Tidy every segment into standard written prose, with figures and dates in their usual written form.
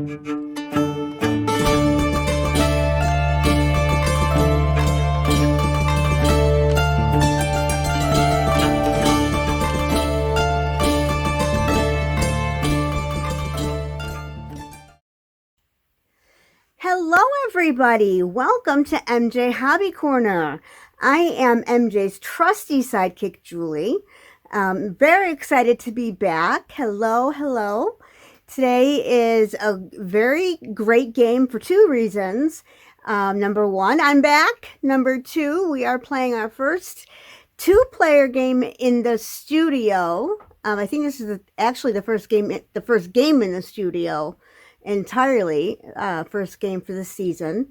Hello everybody, welcome to MJ Hobby Corner. I am MJ's trusty sidekick, Julie. Very excited to be back. Hello. Today is a very great game for two reasons. Number one, I'm back. Number two, we are playing our first two-player game in the studio. I think this is actually the first game in the studio entirely, first game for the season,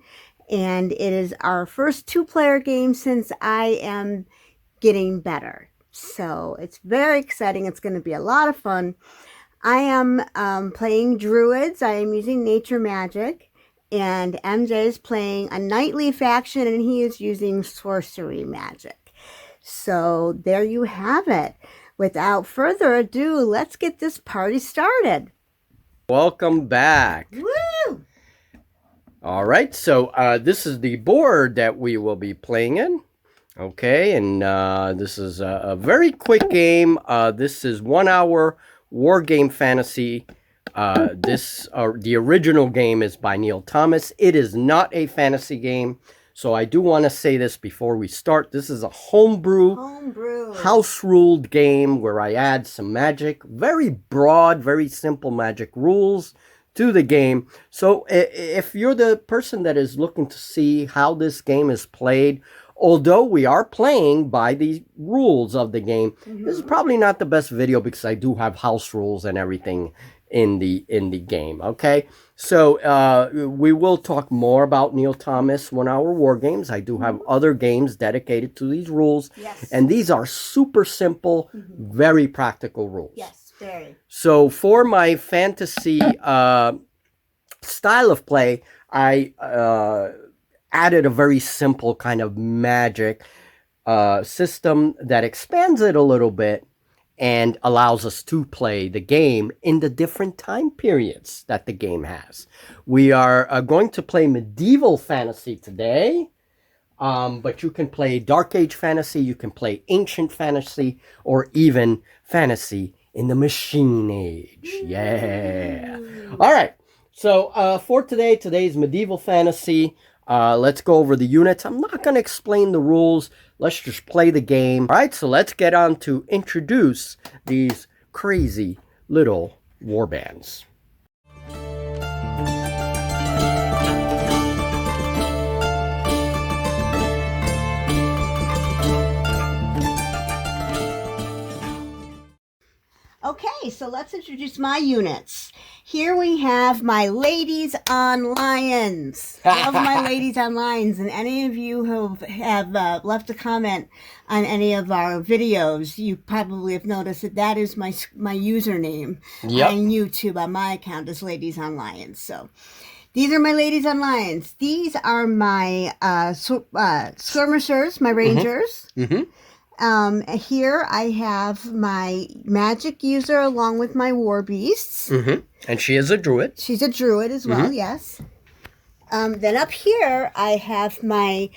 and it is our first two-player game since I am getting better, so it's very exciting. It's going to be a lot of fun. I am playing druids. I am using nature magic, and MJ is playing a knightly faction, and he is using sorcery magic. So there you have it. Without further ado, let's get this party started. Welcome back. Woo! All right, so this is the board that we will be playing in. Okay, and this is a very quick game. This is 1 hour war game fantasy. The original game is by Neil Thomas. It is not a fantasy game. So I do want to say this before we start. This is a homebrew, house-ruled game where I add some magic. Very broad, very simple magic rules to the game. So if you're the person that is looking to see how this game is played, although we are playing by the rules of the game, this is probably not the best video because I do have house rules and everything in the game. Okay, so we will talk more about Neil Thomas 1 hour war games. I do have other games dedicated to these rules, and these are super simple, very practical rules. Yes, very. So for my fantasy style of play, I added a very simple kind of magic system that expands it a little bit and allows us to play the game in the different time periods that the game has. We are going to play medieval fantasy today, but you can play Dark Age fantasy, you can play ancient fantasy, or even fantasy in the machine age. Yeah. All right. So for today's medieval fantasy. Let's go over the units. I'm not going to explain the rules. Let's just play the game. All right, so let's get on to introduce these crazy little warbands. Okay, so let's introduce my units. Here we have my ladies on lions. Love my ladies on lions. And any of you who have left a comment on any of our videos, you probably have noticed that is my username on YouTube on my account is Ladies on Lions. So these are my ladies on lions. These are my skirmishers, my rangers. Here I have my magic user along with my war beasts. And she is a druid. She's a druid as well, yes. Then up here I have my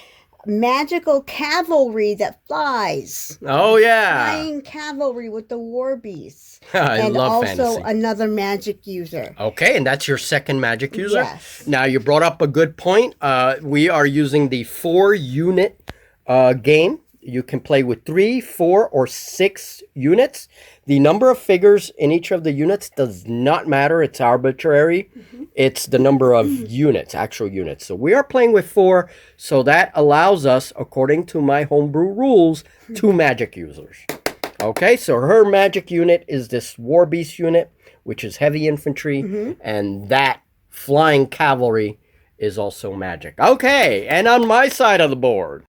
magical cavalry that flies. Oh, yeah. Flying cavalry with the war beasts. I love fantasy. And also another magic user. Okay, and that's your second magic user? Yes. Now, you brought up a good point. We are using the 4-unit game. You can play with 3, 4, or 6 units. The number of figures in each of the units does not matter. It's arbitrary. It's the number of units, actual units. So we are playing with 4. So that allows us, according to my homebrew rules, 2 magic users. Okay, so her magic unit is this war beast unit, which is heavy infantry. And that flying cavalry is also magic. Okay, and on my side of the board.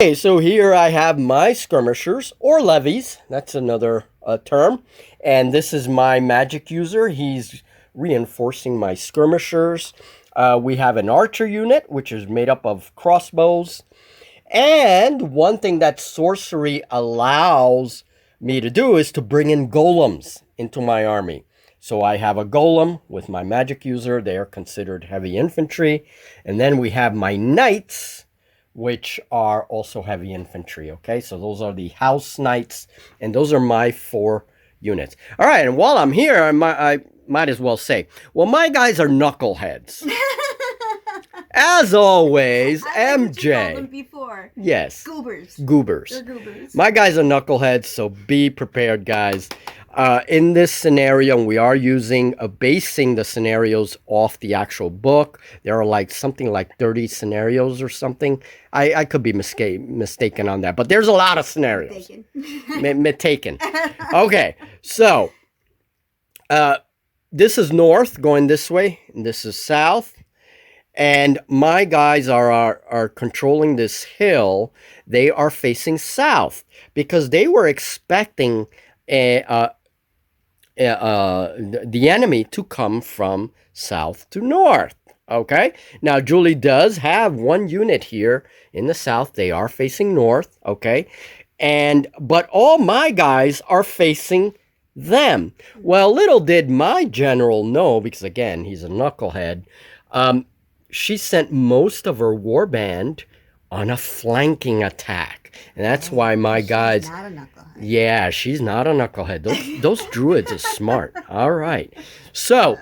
Okay, so here I have my skirmishers, or levies, that's another term, and this is my magic user. He's reinforcing my skirmishers. We have an archer unit, which is made up of crossbows. And one thing that sorcery allows me to do is to bring in golems into my army. So I have a golem with my magic user. They are considered heavy infantry. And then we have my knights, which are also heavy infantry. Okay, so those are the house knights. And those are my 4 units. All right, and while I'm here, I might as well say, well, my guys are knuckleheads. As always, I like MJ. what you called them before. Yes. Goobers. Goobers. They're goobers. My guys are knuckleheads, so be prepared, guys. In this scenario, we are basing the scenarios off the actual book. There are like something like 30 scenarios or something. I could be mistaken on that, but there's a lot of scenarios. Taken. Okay, so this is north going this way, and this is south. And my guys are controlling this hill. They are facing south because they were expecting the enemy to come from south to north. Okay. Now, Julie does have 1 unit here in the south. They are facing north. Okay. But all my guys are facing them. Well, little did my general know, because again, he's a knucklehead. She sent most of her warband on a flanking attack. And that's why my guys... She's not a knucklehead. Yeah, she's not a knucklehead. Those druids are smart. All right. So,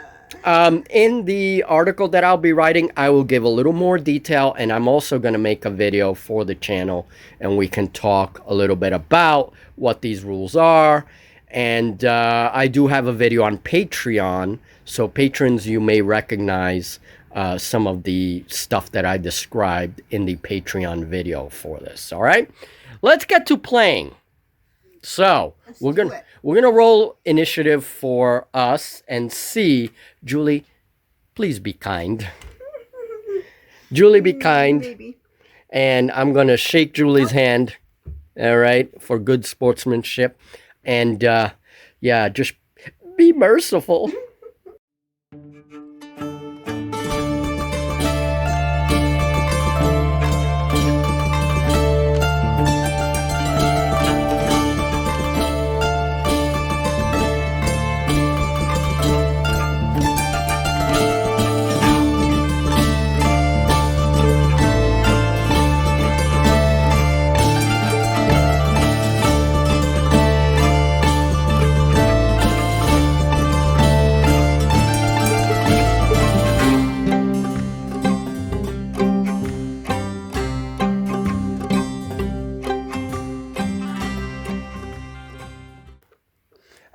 in the article that I'll be writing, I will give a little more detail. And I'm also going to make a video for the channel. And we can talk a little bit about what these rules are. And I do have a video on Patreon. So, patrons, you may recognize... some of the stuff that I described in the Patreon video for this. All right, let's get to playing. So we're gonna roll initiative for us and see. Julie, please be kind. Julie, be kind. Baby. And I'm gonna shake Julie's hand. All right, for good sportsmanship, and yeah, just be merciful.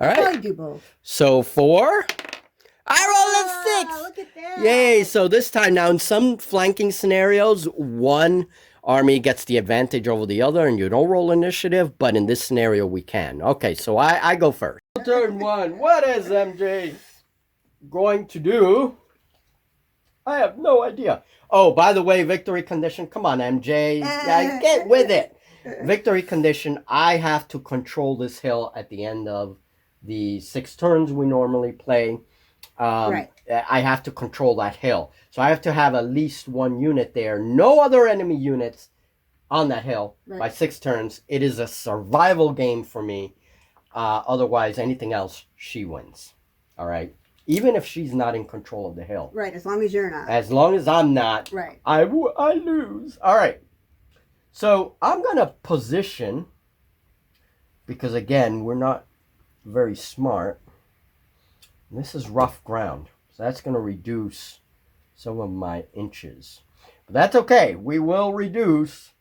All right. I do both. So 4. I rolled a 6. Look at that. Yay. So this time now in some flanking scenarios, one army gets the advantage over the other and you don't roll initiative. But in this scenario, we can. Okay. So I go first. Turn 1. What is MJ going to do? I have no idea. Oh, by the way, victory condition. Come on, MJ. Yeah, get with it. Victory condition. I have to control this hill at the end of the 6 turns we normally play. Right. I have to control that hill. So I have to have at least 1 unit there. No other enemy units on that hill by 6 turns. It is a survival game for me. Otherwise, anything else, she wins. All right. Even if she's not in control of the hill. Right, as long as you're not. As long as I'm not, right. I lose. All right. So I'm going to position, because again, we're not very smart. This is rough ground, so that's going to reduce some of my inches. But that's okay. We will reduce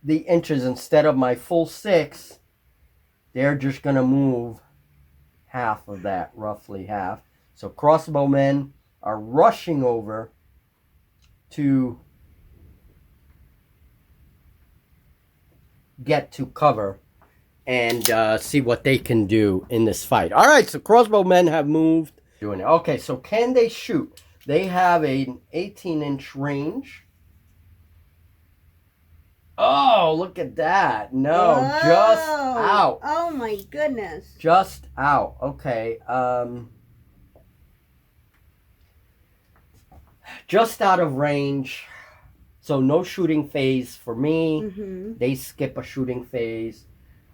the inches. Instead of my full 6, they're just going to move half of that, roughly half. So crossbowmen are rushing over to get to cover and see what they can do in this fight. All right, so crossbowmen have moved. Doing it. Okay, so can they shoot? They have an 18-inch range. Oh, look at that. No, whoa. Just out. Oh, my goodness. Just out. Okay. just out of range. So no shooting phase for me. Mm-hmm. They skip a shooting phase.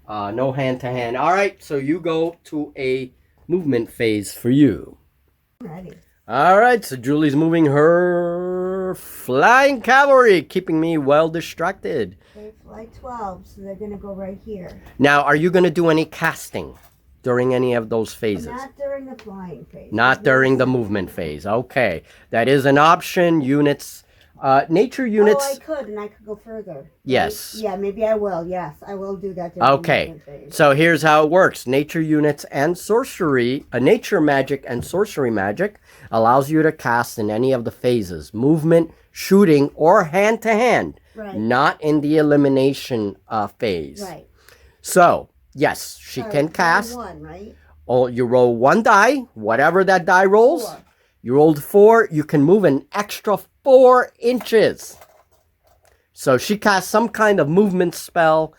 No hand-to-hand. All right, so you go to a movement phase for you. Ready. All right, so Julie's moving her flying cavalry, keeping me well distracted. They fly 12, so they're going to go right here. Now, are you going to do any casting during any of those phases? Not during the flying phase. Not during the movement phase. Okay, that is an option. Units, nature units. Oh, I could, and I could go further. Right? Yes. Yeah, maybe I will. Yes, I will do that during the Okay, movement phase. so here's how it works. Nature units and sorcery, nature magic and sorcery magic allows you to cast in any of the phases. Movement, shooting, or hand-to-hand. Right. Not in the elimination phase. Right. So, yes, she Sorry, can cast. One, right? Oh, you roll one die, whatever that die rolls. 4. You rolled 4, you can move an extra 4 inches. So she casts some kind of movement spell,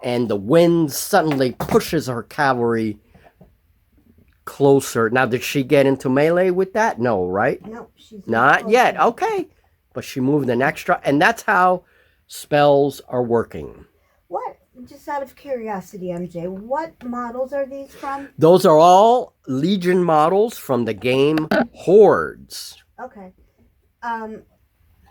and the wind suddenly pushes her cavalry closer. Now, did she get into melee with that? No, right? No, she's Not yet. Okay. But she moved an extra, and that's how spells are working. What? Just out of curiosity, MJ, what models are these from? Those are all Legion models from the game Hordes. Okay. I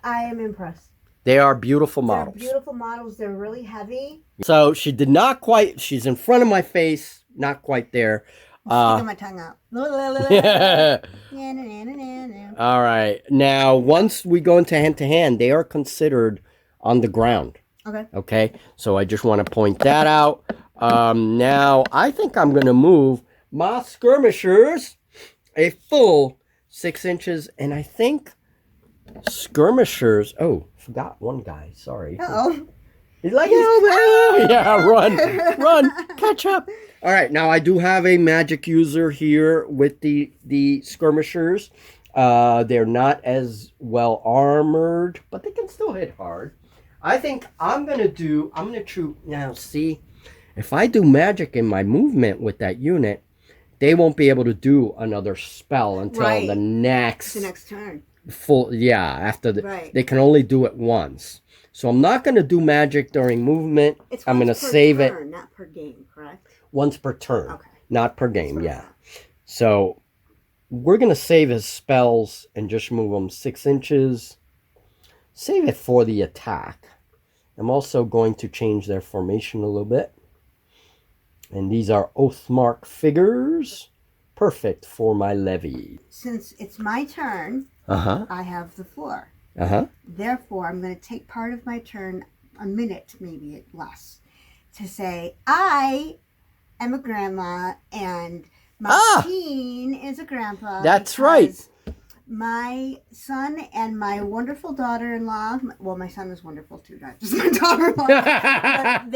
am impressed. They are beautiful models. They're beautiful models. They're really heavy. So she did not quite, she's in front of my face, not quite there. Sticking my tongue out. All right. Now, once we go into hand-to-hand, they are considered on the ground. Okay. Okay. So I just want to point that out. Now, I think I'm going to move my skirmishers a full 6 inches. And I think skirmishers... Oh, forgot one guy. Sorry. Uh-oh. He's like, yeah, run, catch up. All right, now I do have a magic user here with the skirmishers. They're not as well armored, but they can still hit hard. I think I'm gonna shoot now. See, if I do magic in my movement with that unit, they won't be able to do another spell until the next turn. After they can only do it once. So I'm not going to do magic during movement. I'm going to save it. Not per game, correct? Once per turn. Okay. Not per game, yeah. So we're going to save his spells and just move them 6 inches. Save it for the attack. I'm also going to change their formation a little bit. And these are Oathmark figures. Perfect for my levy. Since it's my turn, I have the floor. Therefore, I'm going to take part of my turn, a minute, maybe less, to say, I am a grandma and my teen is a grandpa. That's right. My son and my wonderful daughter-in-law, well, my son is wonderful too, not just my daughter-in-law, but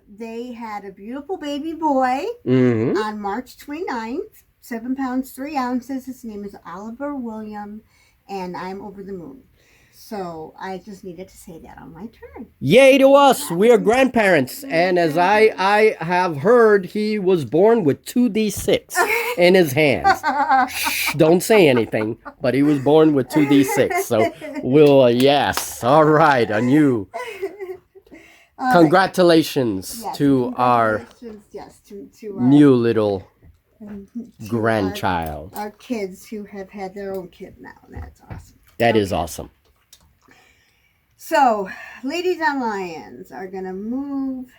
they had a beautiful baby boy on March 29th, 7 pounds, 3 ounces. His name is Oliver William, and I'm over the moon. So I just needed to say that on my turn. Yay to us! We are grandparents, and as I have heard, he was born with 2d6 in his hands. Shh, don't say anything, but he was born with 2d6. So we'll yes, all right, on you. Congratulations to our new little grandchild. Our kids who have had their own kid now. That's awesome. That is awesome. So, ladies and lions are going to move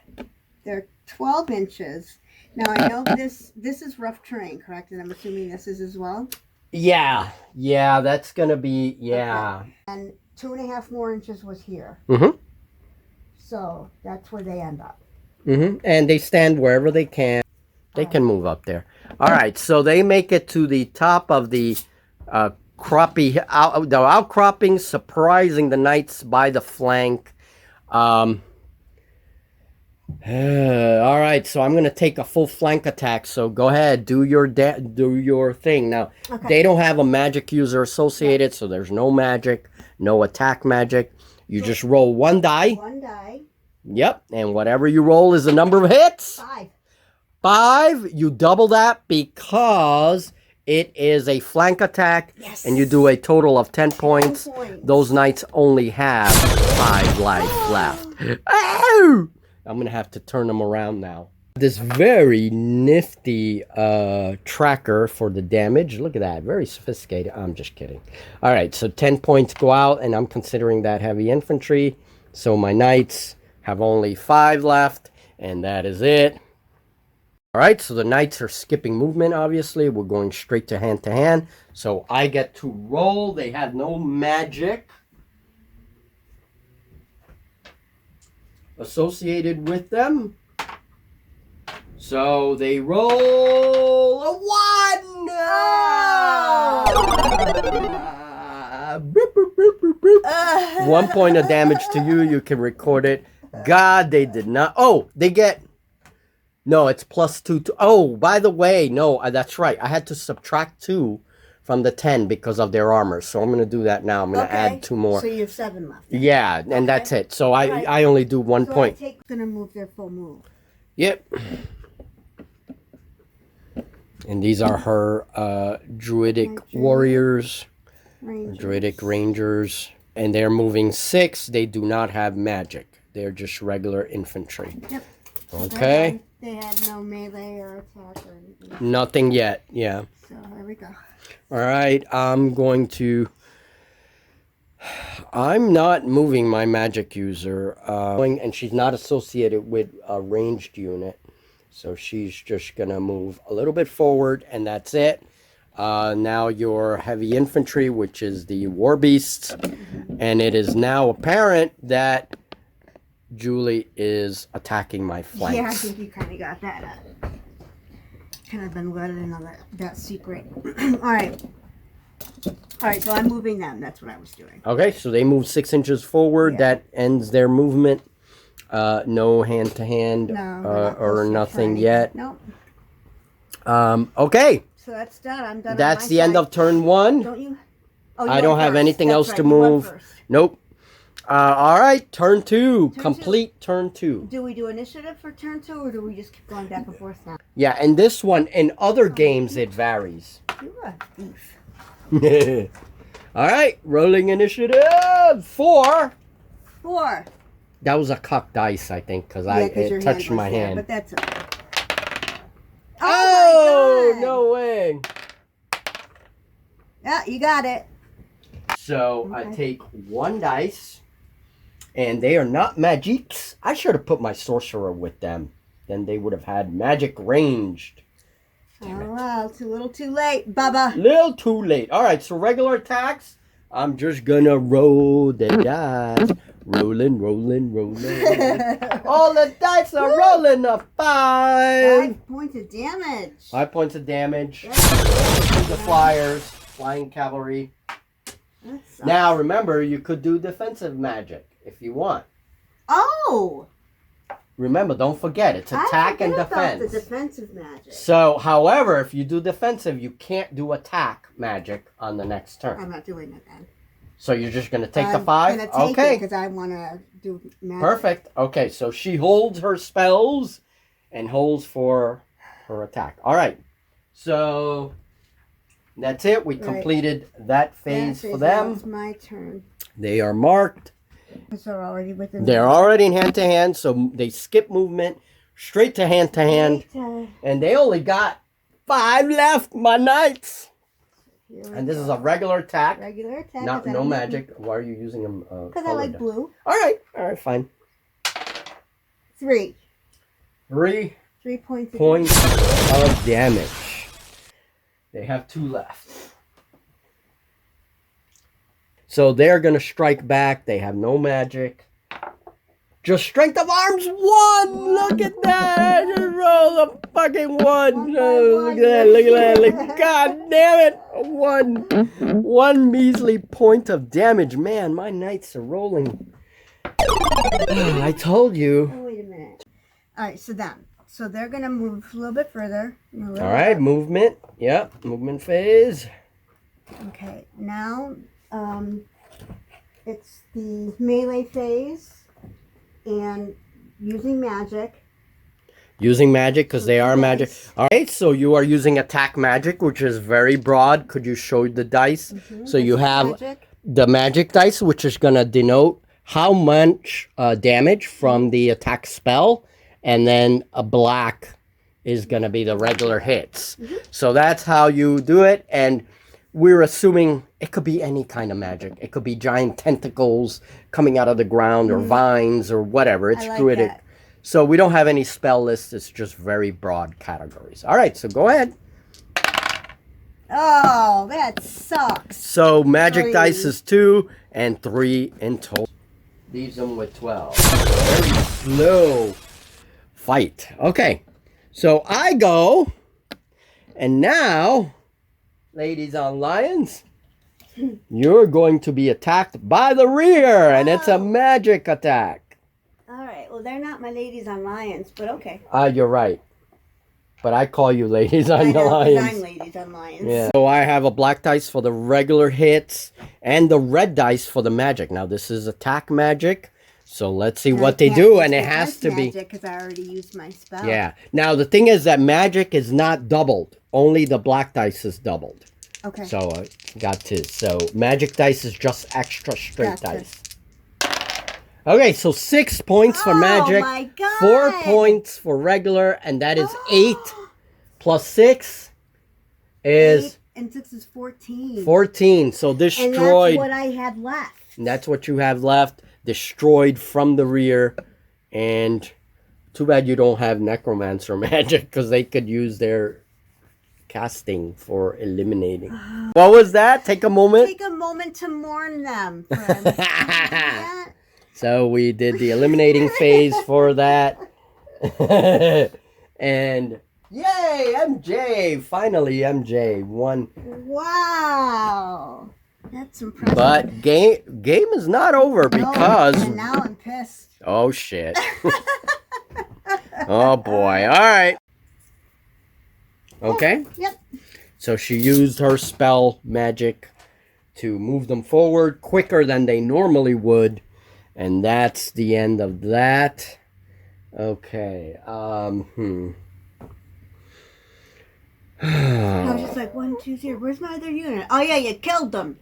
their 12 inches. Now, I know this is rough terrain, correct? And I'm assuming this is as well? Yeah, that's going to be, yeah. Okay. And 2.5 more inches was here. So, that's where they end up. And they stand wherever they can. They can move up there. All right, so they make it to the top of the the outcropping, surprising the knights by the flank. All right, so I'm going to take a full flank attack. So go ahead, do your thing. Now, they don't have a magic user associated, so there's no magic, no attack magic. You just roll one die. One die. Yep, and whatever you roll is the number of hits. 5. 5, you double that because It is a flank attack, Yes. and you do a total of 10 points. 10 points. Those knights only have 5 life left. Ow! I'm going to have to turn them around now. This very nifty tracker for the damage. Look at that. Very sophisticated. I'm just kidding. All right, so 10 points go out, and I'm considering that heavy infantry. So my knights have only 5 left, and that is it. All right, so the knights are skipping movement, obviously. We're going straight to hand. So I get to roll. They have no magic associated with them. So they roll a 1! Boop, boop, boop, boop, boop. 1 point of damage to you. You can record it. God, they did not. Oh, they get... No, it's +2. Oh, by the way, no, that's right. I had to subtract 2 from the 10 because of their armor. So I'm going to do that now. I'm going to add 2 more. So you have 7 left. Yeah, and that's it. So I only do 1 point. I'm going to move their full move. Yep. And these are her druidic warriors. Druidic rangers. And they're moving 6. They do not have magic. They're just regular infantry. Yep. Okay. They have no melee or attack or anything. Nothing yet, yeah. So there we go. All right, I'm not moving my magic user. And she's not associated with a ranged unit. So she's just going to move a little bit forward, and that's it. Now your heavy infantry, which is the war beasts. And it is now apparent that Julie is attacking my flanks. Yeah, I think you kind of got that. Kind of been letting in on that secret. All right, so I'm moving them. That's what I was doing. Okay, so they move 6 inches forward. Yeah. That ends their movement. No hand-to-hand or nothing yet. Nope. Okay. So that's done. I'm done. That's the end of turn 1. Don't you? Oh, I don't have anything else to move. Nope. All right, turn 2. Complete turn 2. Do we do initiative for turn 2, or do we just keep going back and forth now? Yeah, and this one, in other games, it varies. You're a thief. All right, rolling initiative. 4. That was a cocked dice, I think, because it touched my hand. But that's okay. Oh, no way. Yeah, you got it. So I take 1 dice. And they are not magics. I should have put my sorcerer with them. Then they would have had magic ranged. Damn it. Well, it's a little too late, Bubba. Little too late. All right, so regular attacks. I'm just going to roll the dice. Rolling. All the dice are rolling a 5. 5 points of damage. 5 points of damage. The flyers. Flying cavalry. Now, remember, you could do defensive magic. If you want. Oh! Remember, don't forget, it's attack and defense. The defensive magic. So, however, if you do defensive, you can't do attack magic on the next turn. I'm not doing it then. So you're just going to take the 5? I'm going to take it because I want to do magic. Perfect. Okay, so she holds her spells and holds for her attack. All right. So that's it. We completed that phase for them. It's my turn. They are marked. They're already within. They're already in hand-to-hand, so they skip movement straight to hand-to-hand. And they only got 5 left, my knights. And this is a regular attack. Regular attack. No magic. Why are you using them? Because I like blue. All right, fine. 3. 3 points of damage. They have 2 left. So they're going to strike back. They have no magic. Just strength of arms 1. Look at that. Just roll a fucking 1. Look at that. God damn it. 1 measly point of damage. Man, my knights are rolling. I told you. Oh, wait a minute. All right, so they're going to move a little bit further. All right, movement. Yep, movement phase. Okay, now it's the melee phase and using magic. Using magic because they are magic. All right, so you are using attack magic, which is very broad. Could you show the dice? So you have the magic dice, which is going to denote how much damage from the attack spell. And then a black is going to be the regular hits. So that's how you do it. And we're assuming it could be any kind of magic. It could be giant tentacles coming out of the ground or vines or whatever. It's druidic. So we don't have any spell lists. It's just very broad categories. All right, so go ahead. Oh, that sucks. So magic dice is 2 and 3 in total. Leaves them with 12. Very slow fight. Okay, so I go, and now, ladies on lions, you're going to be attacked by the rear, and it's a magic attack. All right. Well, they're not my ladies on lions, but okay. You're right. But I call you ladies on the lions. I'm ladies on lions. Yeah. So I have a black dice for the regular hits and the red dice for the magic. Now this is attack magic. So let's see what they do, and it has to be because I already used my spell. Yeah. Now the thing is that magic is not doubled. Only the black dice is doubled. Okay. So got to. So magic dice is just extra straight dice. Okay, so 6 points for magic, my God. 4 points for regular, and that is 8 plus 6 is 8 and 6 is 14. 14. So destroyed. And that's what I had left. And that's what you have left. Destroyed from the rear. And too bad you don't have necromancer magic, because they could use their casting for eliminating. What was that? Take a moment. Take a moment to mourn them, friends. So we did the eliminating phase for that. And yay, MJ! Finally, MJ won. Wow. That's impressive. But game is not over because... And now I'm pissed. Oh, shit. Oh, boy. All right. Okay. Yep. So she used her spell magic to move them forward quicker than they normally would. And that's the end of that. Okay. I was just like, 1, 2, 3. Where's my other unit? Oh yeah, you killed them.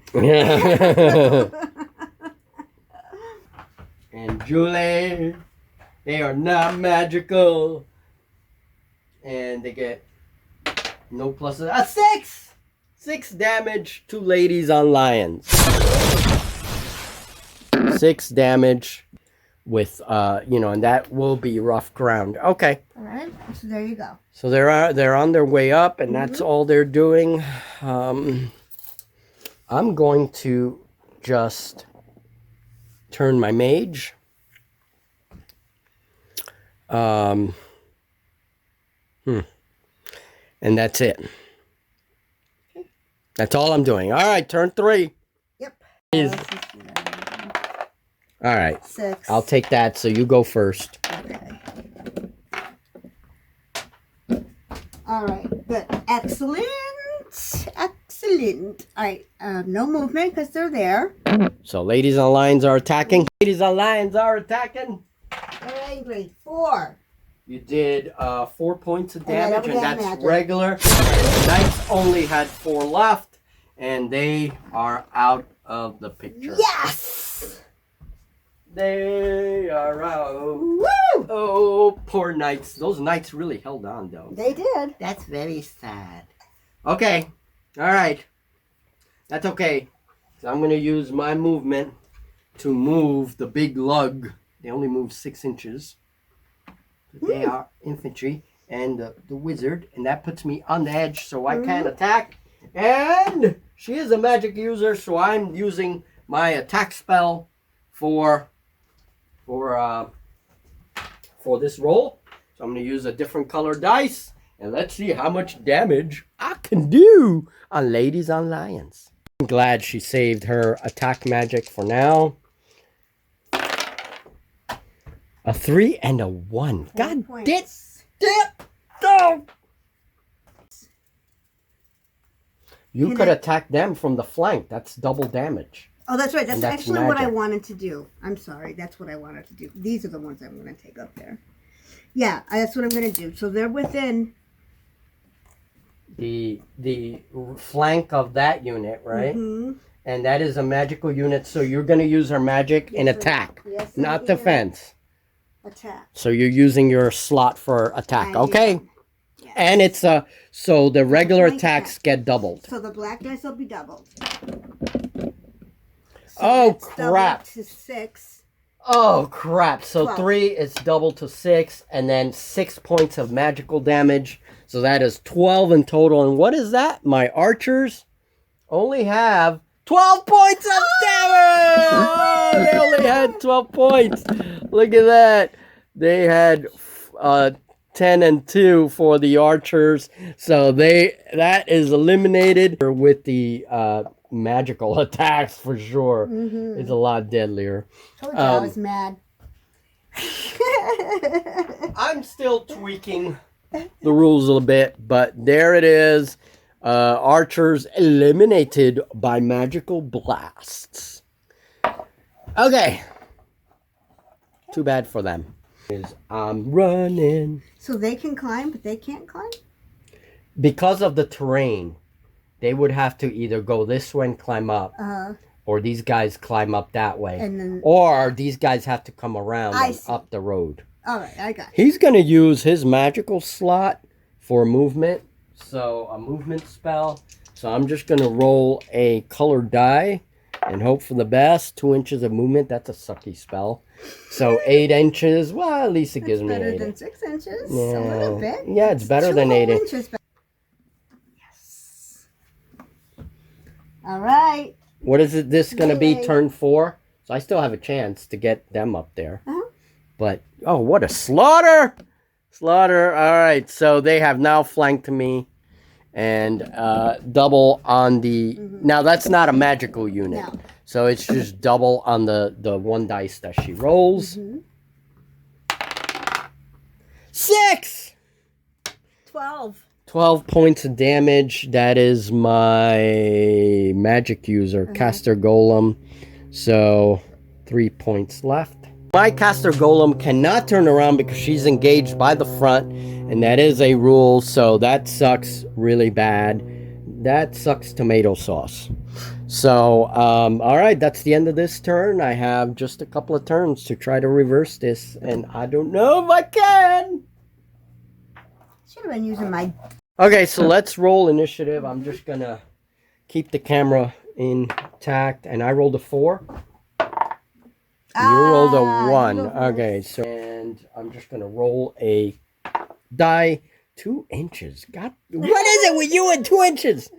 And Julie, they are not magical. And they get no pluses. 6! 6 damage to ladies on lions. 6 damage with and that will be rough ground. Okay. All right. So there you go. So they're on their way up, and that's all they're doing. I'm going to just turn my mage. And that's it. That's all I'm doing. All right, turn 3. Yep. All right. 6. I'll take that, so you go first. Okay. All right. Good. Excellent. Excellent. All right. No movement because they're there. So ladies on lions are attacking. Ladies on lions are attacking. They're angry. 4. You did 4 points of damage, and that's magic. regular. And the knights only had 4 left, and they are out of the picture. Yes! They are out. Woo! Oh, poor knights. Those knights really held on, though. They did. That's very sad. Okay. All right. That's okay. So I'm going to use my movement to move the big lug. They only move 6 inches. They are infantry and the wizard, and that puts me on the edge so I can attack. And she is a magic user, so I'm using my attack spell for this roll. So I'm going to use a different color dice, and let's see how much damage I can do on ladies on lions. I'm glad she saved her attack magic for now. A 3 and a 1. God damn. Oh. You could attack them from the flank. That's double damage. Oh, that's right. That's actually magic. what I wanted to do. I'm sorry. That's what I wanted to do. These are the ones I'm going to take up there. Yeah, that's what I'm going to do. So they're within... the flank of that unit, right? Mm-hmm. And that is a magical unit, so you're going to use her magic in attack, not defense. Attack. So you're using your slot for attack, okay? Yes. And it's so the regular attacks get doubled. So the black dice will be doubled. So oh crap! To 6. Oh crap! So 12. 3 is doubled to 6, and then 6 points of magical damage. So that is 12 in total. And what is that? My archers only have 12 points of damage! Oh, they only had 12 points. Look at that. They had 10 and 2 for the archers. So that is eliminated with the magical attacks for sure. Mm-hmm. It's a lot deadlier. Told you I was mad. I'm still tweaking the rules a little bit, but there it is. Archers eliminated by magical blasts. Okay. Too bad for them. I'm running. So they can climb, but they can't climb? Because of the terrain, they would have to either go this way and climb up, or these guys climb up that way, and then, or these guys have to come around and up the road. All right, I got you. He's going to use his magical slot for movement. So a movement spell. So I'm just going to roll a colored die and hope for the best. 2 inches of movement. That's a sucky spell. So 8 inches. Well, at least it gives me 8. Better than 6 inches. Yeah. A little bit. Yeah, it's better than 8 inches. Yes. All right. What is it? This going to be turn 4? So I still have a chance to get them up there. But, oh, what a slaughter! Slaughter. All right. So they have now flanked me. And double on the... Now, that's not a magical unit. No. So it's just double on the 1 dice that she rolls. 6! 12. 12 points of damage. That is my magic user, Caster Golem. So 3 points left. My Caster Golem cannot turn around because she's engaged by the front, and that is a rule, so that sucks really bad. That sucks tomato sauce. So, all right, that's the end of this turn. I have just a couple of turns to try to reverse this, and I don't know if I can. Should have been using my... Okay, so let's roll initiative. I'm just going to keep the camera intact, and I rolled a 4. You rolled a 1. Okay, so and I'm just gonna roll a die. 2 inches. God, what is it with you and 2 inches?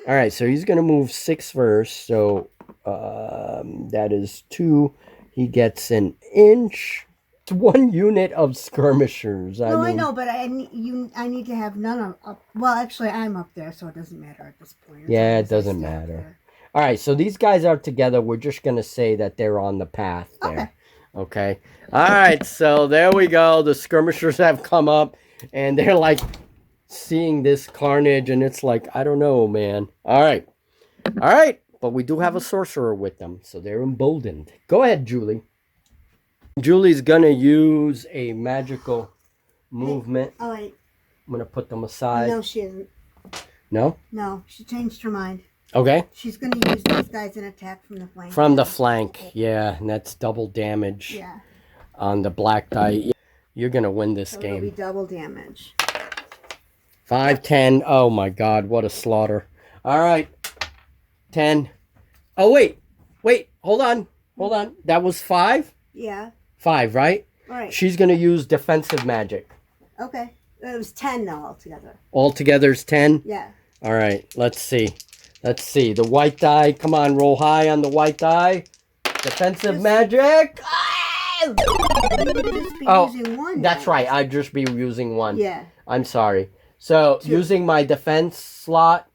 All right, so he's gonna move 6 first. So that is 2. He gets an inch. It's 1 unit of skirmishers. I know, but I need to have none of. Well, actually, I'm up there, so it doesn't matter at this point. Yeah, it doesn't matter. All right, so these guys are together. We're just going to say that they're on the path there. Okay. All right, so there we go. The skirmishers have come up, and they're like seeing this carnage, and it's like, I don't know, man. All right. All right, but we do have a sorcerer with them, so they're emboldened. Go ahead, Julie. Julie's going to use a magical movement. Oh, wait. I'm going to put them aside. No, she isn't. No? No, she changed her mind. Okay. She's going to use these guys in attack from the flank. From the flank, yeah. And that's double damage on the black die. You're going to win this game. It'll be double damage. 5, 10. Oh, my God. What a slaughter. All right. 10. Oh, wait. Wait. Hold on. Hold on. That was 5? Yeah. 5, right? Right. She's going to use defensive magic. Okay. It was 10 now altogether. Altogether is 10? Yeah. All right. Let's see. Let's see. The white die. Come on. Roll high on the white die. Defensive magic. You would just be using 1. That's right. I'd just be using 1. Yeah. I'm sorry. So, using my defense slot,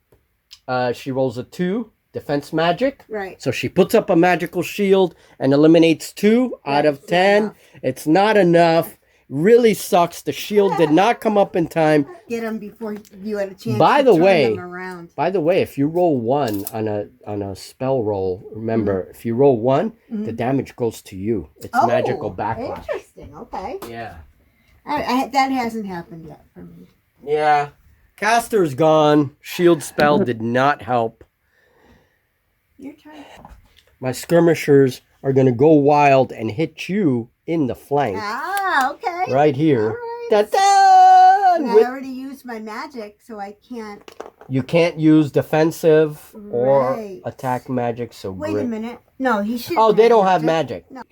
she rolls a 2. Defense magic. Right. So she puts up a magical shield and eliminates 2 out of 10. It's not enough. Really sucks. The shield did not come up in time. Get them before you had a chance to turn them around. By the way, if you roll 1 on a spell roll, remember, if you roll 1, the damage goes to you. It's magical backlash. Interesting. Okay. Yeah. That hasn't happened yet for me. Yeah. Caster's gone. Shield spell did not help. Your turn. My skirmishers are going to go wild and hit you in the flank. Ah, okay. Right here. All right. Da-da! And I already used my magic, so I can't. You can't use defensive or Right. attack magic. So Wait a minute. No, he should. Oh, they don't have magic. No.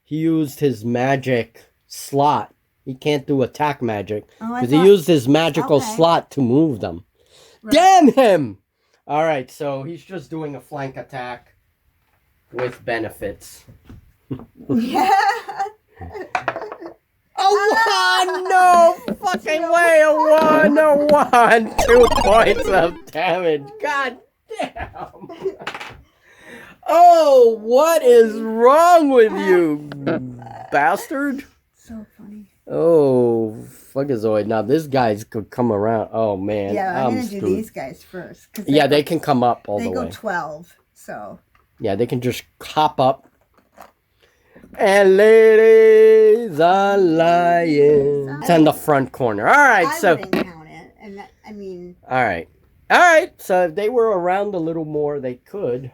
He used his magic slot. He can't do attack magic Oh, because he used his magical Okay. slot to move them. Right. Damn him! All right, so he's just doing a flank attack with benefits. Yeah. A one! No fucking way! A one! A one! 2 points of damage. God damn! Oh, what is wrong with you, bastard? So funny. Oh, fuckazoid. Now this guy's could come around. Oh, man. Yeah, I'm going to do these guys first. Yeah, they can come up all the way. They go 12, so. Yeah, they can just hop up. And ladies are lying. It's on the front corner. All right, I so. wouldn't count it. And that, I mean. All right. All right, so if they were around a little more, they could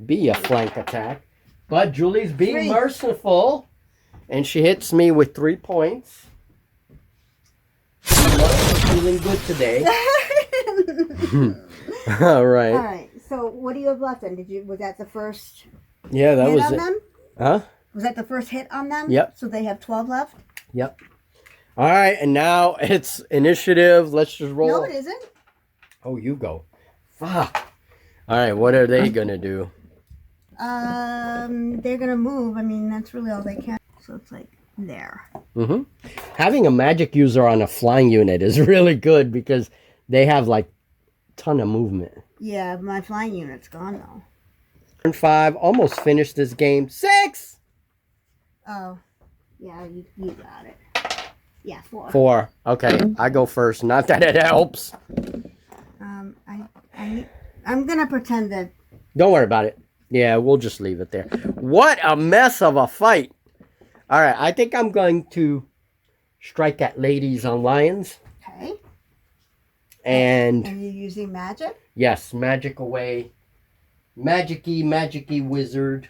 be a flank attack. But Julie's being merciful. And she hits me with 3 points. She must be feeling good today. All right. All right. So what do you have left then? Was that the first Yeah, that hit was on it. them? Huh? Was that the first hit on them? Yep. So they have 12 left? Yep. All right, and now it's initiative. Let's just roll. No, it isn't. Oh, you go. Fuck. All right, what are they going to do? They're going to move. I mean, that's really all they can. So it's like there. Mm-hmm. Having a magic user on a flying unit is really good because they have like a ton of movement. Yeah, my flying unit's gone though. Turn 5, almost finished this game. 6! Oh, yeah, you got it. Yeah, 4. 4. Okay, I go first. Not that it helps. I'm gonna pretend that. Don't worry about it. Yeah, we'll just leave it there. What a mess of a fight. All right, I think I'm going to strike at ladies on lions. Okay. And you're using magic? Yes, magic away. Magicy wizard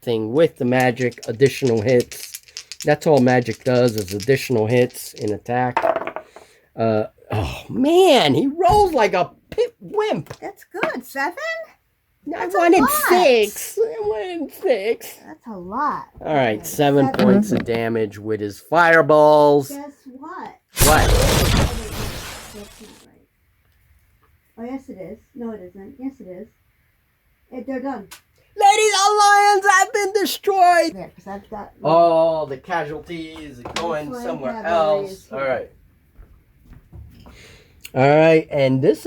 thing with the magic, additional hits. That's all magic does is additional hits in attack. Oh, man, he rolls like a wimp. That's good. 7? I wanted 6. I wanted 6. That's a lot. All right, 7 points of damage with his fireballs. Guess what? What? That's not right. Oh, yes, it is. No, it isn't. Yes, it is. They're done. Ladies and lions have been destroyed. There, because I've got. Oh, the casualties are going This one somewhere have else. always- All right. All right, and this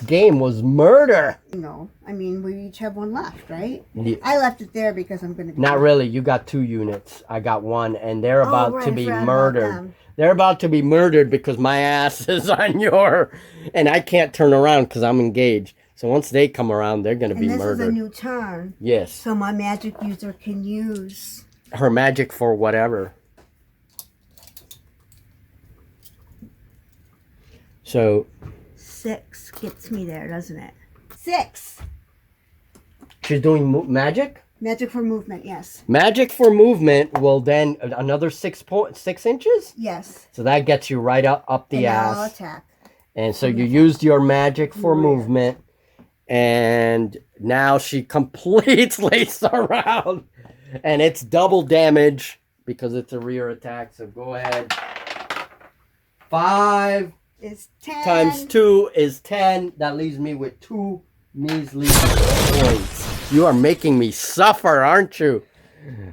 game was murder. No, I mean we each have one left, right? Yeah. I left it there because I'm going to. Not really. You got 2 units. I got 1, and they're about right, to I be forgot about murdered. them. They're about to be murdered because my ass is on your, and I can't turn around because I'm engaged. So once they come around, they're going to be And this murdered. is a new turn, Yes. so my magic user can use. Her magic for whatever. So 6 gets me there, doesn't it? 6. she's doing magic? Magic for movement, yes. Magic for movement will then another 6 inches? Yes. So that gets you right up the And now ass. I'll attack. And so you used your magic for movement. And now she completely surround. And it's double damage because it's a rear attack. So go ahead. 5 Is 10. times 2 is 10. That leaves me with 2 measly points. You are making me suffer, aren't you?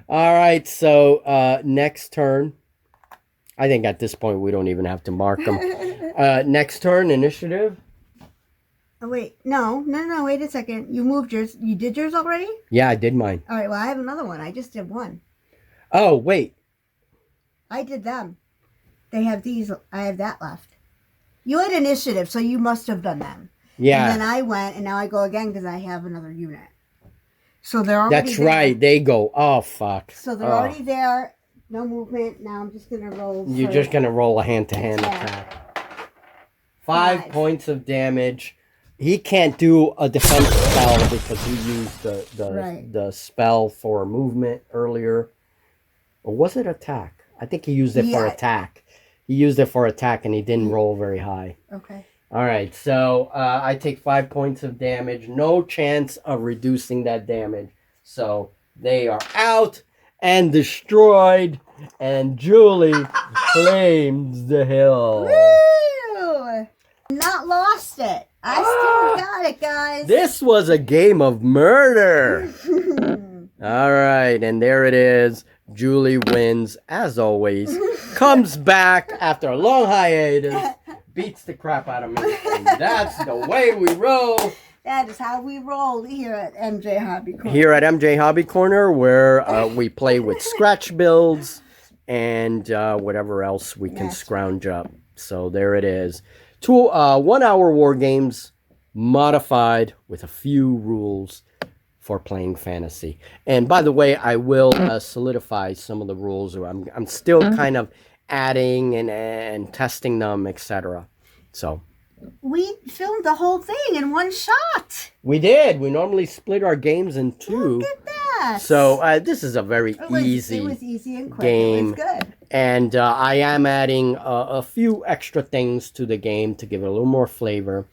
All right, so next turn. I think at this point we don't even have to mark them. Next turn, initiative. Oh, wait. No, wait a second. You moved yours. You did yours already? Yeah, I did mine. All right, well, I have another one. I just did one. Oh, wait. I did them. They have these. I have that left. You had initiative, so you must have done them. Yeah. And then I went, and now I go again because I have another unit. So they're already That's there. right. They go. Oh, fuck. So they're already there. No movement. Now I'm just going to roll. You're just going to roll a hand-to-hand attack. 5 points of damage. He can't do a defense spell because he used the spell for movement earlier. Or was it attack? I think he used it for attack. He used it for attack and he didn't roll very high. Okay. All right, so I take 5 points of damage. No chance of reducing that damage. So they are out and destroyed. And Julie claims the hill. Woo! Not lost it. I still got it, guys. This was a game of murder. All right, and there it is. Julie wins, as always. Comes back after a long hiatus. Beats the crap out of me. And that's the way we roll. That is how we roll here at MJ Hobby Corner. Here at MJ Hobby Corner, where we play with scratch builds and whatever else we can scrounge up. So there it is. 2 1-hour war games, modified with a few rules for playing fantasy. And by the way, I will solidify some of the rules. I'm still kind of adding and testing them, etc. So we filmed the whole thing in one shot. We did. We normally split our games in 2. Look at that. So this is a very easy It was easy and quick. game. It was good. And I am adding a few extra things to the game to give it a little more flavor.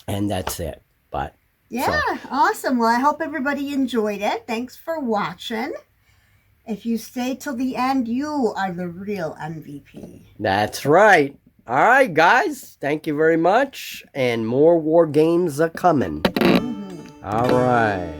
And that's it. But yeah, awesome. Well, I hope everybody enjoyed it. Thanks for watching. If you stay till the end, you are the real MVP. That's right. All right, guys. Thank you very much. And more war games are coming. All right.